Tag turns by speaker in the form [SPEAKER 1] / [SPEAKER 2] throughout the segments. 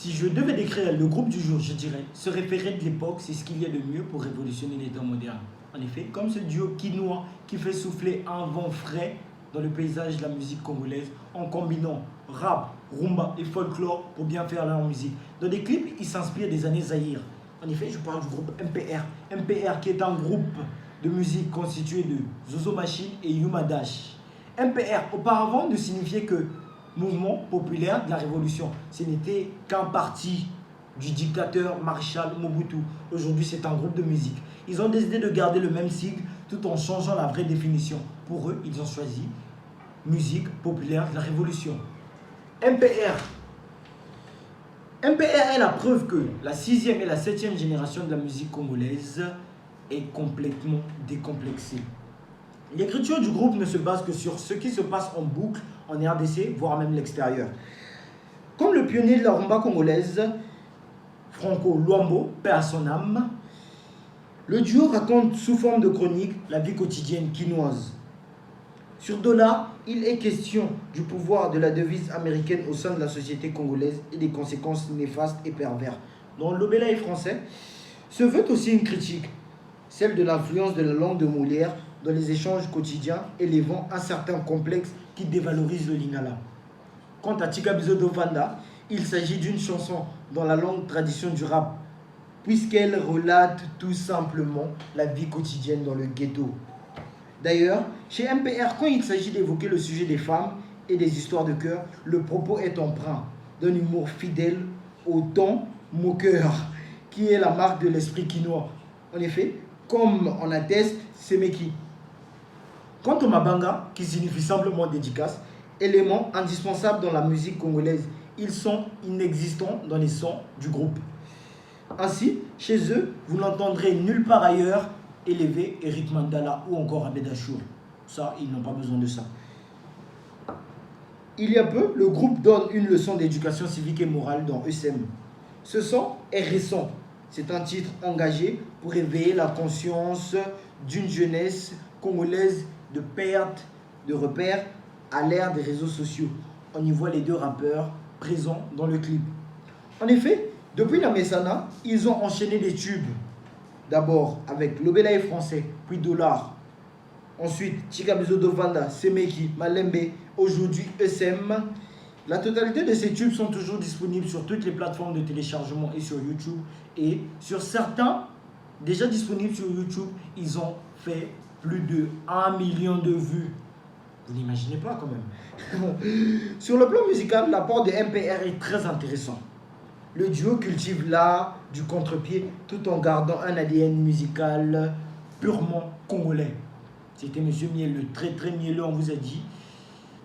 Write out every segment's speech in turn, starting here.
[SPEAKER 1] Si je devais décrire le groupe du jour, je dirais se référer de l'époque, c'est ce qu'il y a de mieux pour révolutionner les temps modernes. En effet, comme ce duo quinois qui fait souffler un vent frais dans le paysage de la musique congolaise en combinant rap, rumba et folklore pour bien faire leur musique. Dans des clips, ils s'inspirent des années Zaïre. En effet, je parle du groupe MPR. MPR qui est un groupe de musique constitué de Zozo Machine et Yuma Dash. MPR auparavant ne signifiait que mouvement populaire de la révolution. Ce n'était qu'un parti du dictateur maréchal Mobutu. Aujourd'hui, c'est un groupe de musique. Ils ont décidé de garder le même sigle tout en changeant la vraie définition. Pour eux, ils ont choisi musique populaire de la révolution. MPR. MPR est la preuve que la 6e et la 7e génération de la musique congolaise est complètement décomplexée. L'écriture du groupe ne se base que sur ce qui se passe en boucle en RDC, voire même l'extérieur. Comme le pionnier de la rumba congolaise, Franco Luambo, paix à son âme, le duo raconte sous forme de chronique la vie quotidienne quinoise. Sur Dollar, il est question du pouvoir de la devise américaine au sein de la société congolaise et des conséquences néfastes et perverses. Dans l'Obélaï français, se veut aussi une critique, celle de l'influence de la langue de Molière dans les échanges quotidiens, élevant un certain complexe qui dévalorise le lingala. Quant à Tikabizo Dovanda, il s'agit d'une chanson dans la longue tradition du rap, puisqu'elle relate tout simplement la vie quotidienne dans le ghetto. D'ailleurs, chez MPR, quand il s'agit d'évoquer le sujet des femmes et des histoires de cœur, le propos est empreint d'un humour fidèle au ton moqueur, qui est la marque de l'esprit quinois. En effet, comme on atteste, c'est Meki. Quant au Mabanga, qui signifie simplement dédicace, élément indispensable dans la musique congolaise, ils sont inexistants dans les sons du groupe. Ainsi, chez eux, vous n'entendrez nulle part ailleurs élevé Eric Mandala ou encore Abedachur. Ça, ils n'ont pas besoin de ça. Il y a peu, le groupe donne une leçon d'éducation civique et morale dans ESM. Ce son est récent. C'est un titre engagé pour éveiller la conscience d'une jeunesse congolaise de perte de repères à l'ère des réseaux sociaux. On y voit les deux rappeurs présents dans le clip. En effet, depuis la Messana, ils ont enchaîné des tubes. D'abord avec l'Obélaï français, puis Dollar. Ensuite, Tikabizo Dovanda, Semeki, Malembe, aujourd'hui ESM. La totalité de ces tubes sont toujours disponibles sur toutes les plateformes de téléchargement et sur YouTube. Et sur certains, déjà disponibles sur YouTube, ils ont fait plus de 1 million de vues. Vous n'imaginez pas quand même. Sur le plan musical, l'apport de MPR est très intéressant. Le duo cultive l'art du contre-pied tout en gardant un ADN musical purement congolais. C'était Monsieur Miel, le très mielleux, on vous a dit.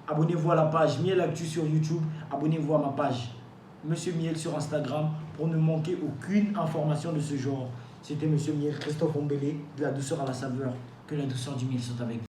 [SPEAKER 1] Abonnez-vous à la page Miel Actu sur YouTube. Abonnez-vous à ma page Monsieur Miel sur Instagram pour ne manquer aucune information de ce genre. C'était Monsieur Miel, Christophe Ombélé, de la douceur à la saveur. Que la douceur du miel soit avec vous.